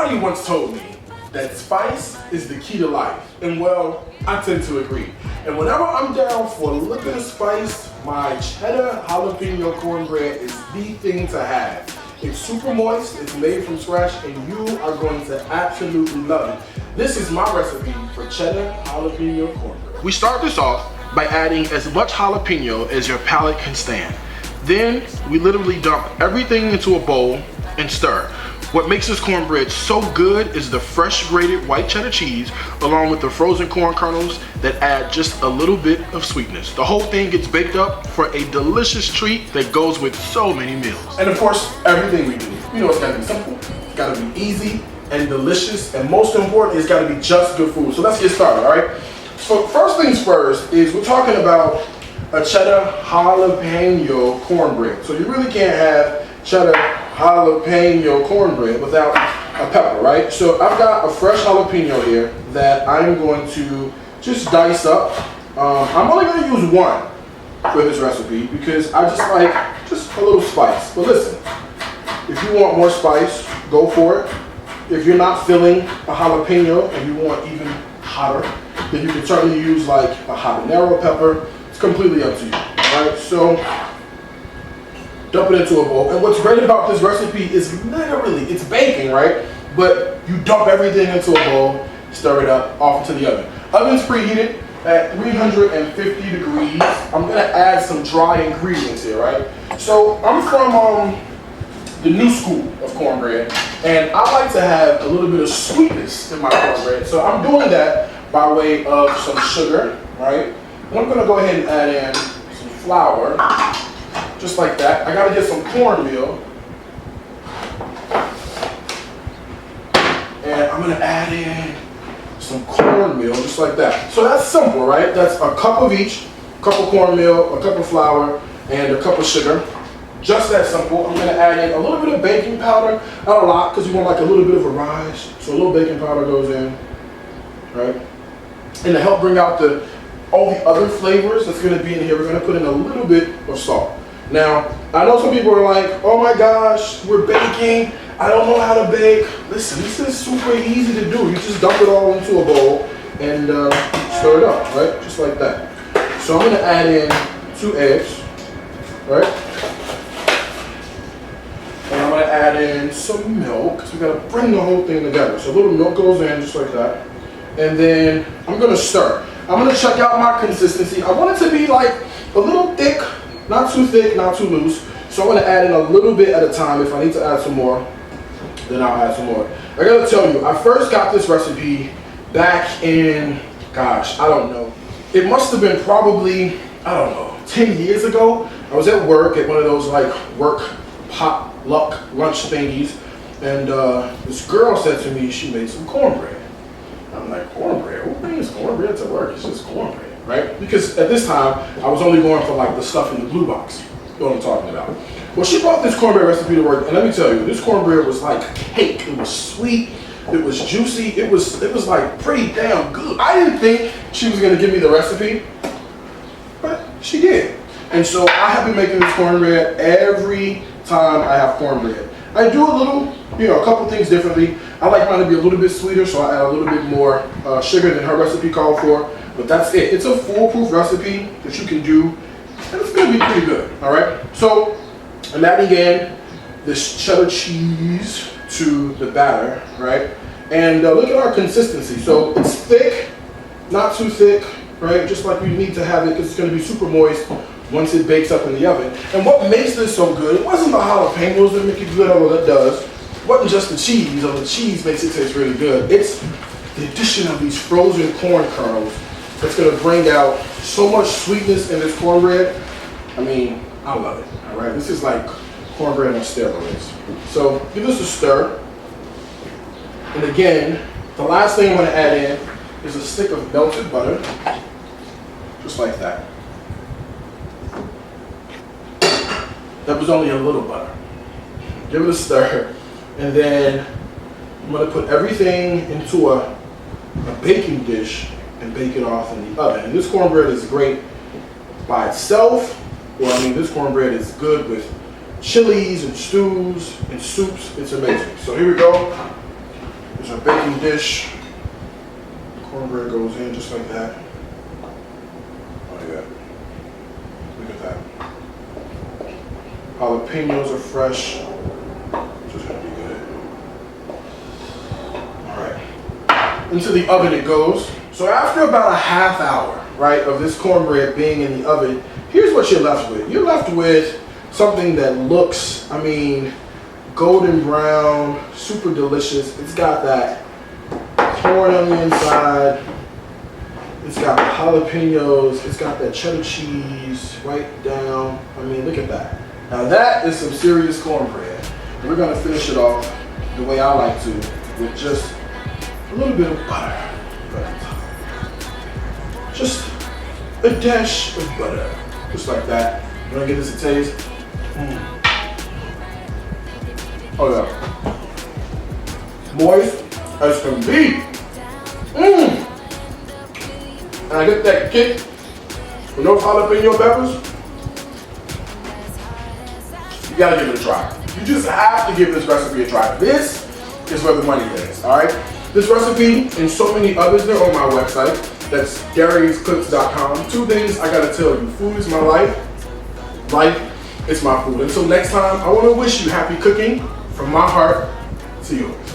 Somebody once told me that spice is the key to life, and well, I tend to agree. And whenever I'm down for a little bit of spice, my cheddar jalapeno cornbread is the thing to have. It's super moist, it's made from scratch, and you are going to absolutely love it. This is my recipe for cheddar jalapeno cornbread. We start this off by adding as much jalapeno as your palate can stand. Then we literally dump everything into a bowl and stir. What makes this cornbread so good is the fresh grated white cheddar cheese along with the frozen corn kernels that add just a little bit of sweetness. The whole thing gets baked up for a delicious treat that goes with so many meals. And of course, everything we do, you know, it's gotta be simple, it's gotta be easy and delicious, and most important, it's gotta be just good food. So let's get started, all right? So first things first is we're talking about a cheddar jalapeno cornbread. So you really can't have cheddar jalapeno cornbread without a pepper, right? So I've got a fresh jalapeno here that I'm going to just dice up. I'm only going to use one for this recipe because I just like just a little spice. But listen, if you want more spice, go for it. If you're not feeling a jalapeno and you want even hotter, then you can certainly use like a habanero pepper. It's completely up to you, right? So dump it into a bowl. And what's great about this recipe is literally, it's baking, right? But you dump everything into a bowl, stir it up, off into the oven. Oven's preheated at 350 degrees. I'm gonna add some dry ingredients here, right? So I'm from the new school of cornbread, and I like to have a little bit of sweetness in my cornbread. So I'm doing that by way of some sugar, right? And I'm gonna go ahead and add in some flour. Just like that. I gotta get some cornmeal. And I'm gonna add in some cornmeal, just like that. So that's simple, right? That's a cup of each, a cup of cornmeal, a cup of flour, and a cup of sugar. Just that simple. I'm gonna add in a little bit of baking powder, not a lot, because you want like a little bit of a rise. So a little baking powder goes in, right? And to help bring out all the other flavors that's gonna be in here, we're gonna put in a little bit of salt. Now, I know some people are like, oh my gosh, we're baking, I don't know how to bake. Listen, this is super easy to do. You just dump it all into a bowl and stir it up, right? Just like that. So I'm gonna add in 2 eggs, right? And I'm gonna add in some milk, because we gotta bring the whole thing together. So a little milk goes in, just like that. And then I'm gonna stir. I'm gonna check out my consistency. I want it to be like a little thick, not too thick, not too loose. So I'm gonna add in a little bit at a time. If I need to add some more, then I'll add some more. I gotta tell you, I first got this recipe back in, gosh, I don't know. It must have been probably, I don't know, 10 years ago. I was at work at one of those like work potluck lunch thingies. And this girl said to me she made some cornbread. I'm like, cornbread? Who brings cornbread to work? It's just cornbread. Right? Because at this time, I was only going for like the stuff in the blue box. You know what I'm talking about. Well, she brought this cornbread recipe to work, and let me tell you, this cornbread was like cake. It was sweet, it was juicy, it was like pretty damn good. I didn't think she was gonna give me the recipe, but she did. And so I have been making this cornbread every time I have cornbread. I do a little, you know, a couple things differently. I like mine to be a little bit sweeter, so I add a little bit more sugar than her recipe called for. But that's it. It's a foolproof recipe that you can do, and it's gonna be pretty good, all right? So I'm adding in this cheddar cheese to the batter, right? And look at our consistency. So it's thick, not too thick, right? Just like we need to have it because it's gonna be super moist once it bakes up in the oven. And what makes this so good, it wasn't the jalapenos that make it good, although that does. It wasn't just the cheese, although the cheese makes it taste really good. It's the addition of these frozen corn kernels that's gonna bring out so much sweetness in this cornbread. I mean, I love it, all right? This is like cornbread on steroids. So give this a stir. And again, the last thing I'm gonna add in is a stick of melted butter, just like that. That was only a little butter. Give it a stir. And then I'm gonna put everything into a baking dish and bake it off in the oven. And this cornbread is great by itself. Well, I mean, this cornbread is good with chilies and stews and soups. It's amazing. So here we go. There's our baking dish. Cornbread goes in just like that. Oh yeah. Look at that. Jalapenos are fresh. Just gonna be good. Alright. Into the oven it goes. So after about a half hour, right, of this cornbread being in the oven, here's what you're left with. You're left with something that looks, I mean, golden brown, super delicious. It's got that corn on the inside. It's got the jalapenos. It's got that cheddar cheese right down. I mean, look at that. Now that is some serious cornbread. We're gonna finish it off the way I like to, with just a little bit of butter. Just a dash of butter, just like that. You wanna give this a taste? Oh yeah. Moist as can be. And I get that kick with those jalapeno peppers. You gotta give it a try. You just have to give this recipe a try. This is where the money is, all right? This recipe and so many others, they're on my website. That's Gary'sCooks.com. Two things I gotta tell you. Food is my life. Life is my food. Until next time, I wanna wish you happy cooking from my heart to yours.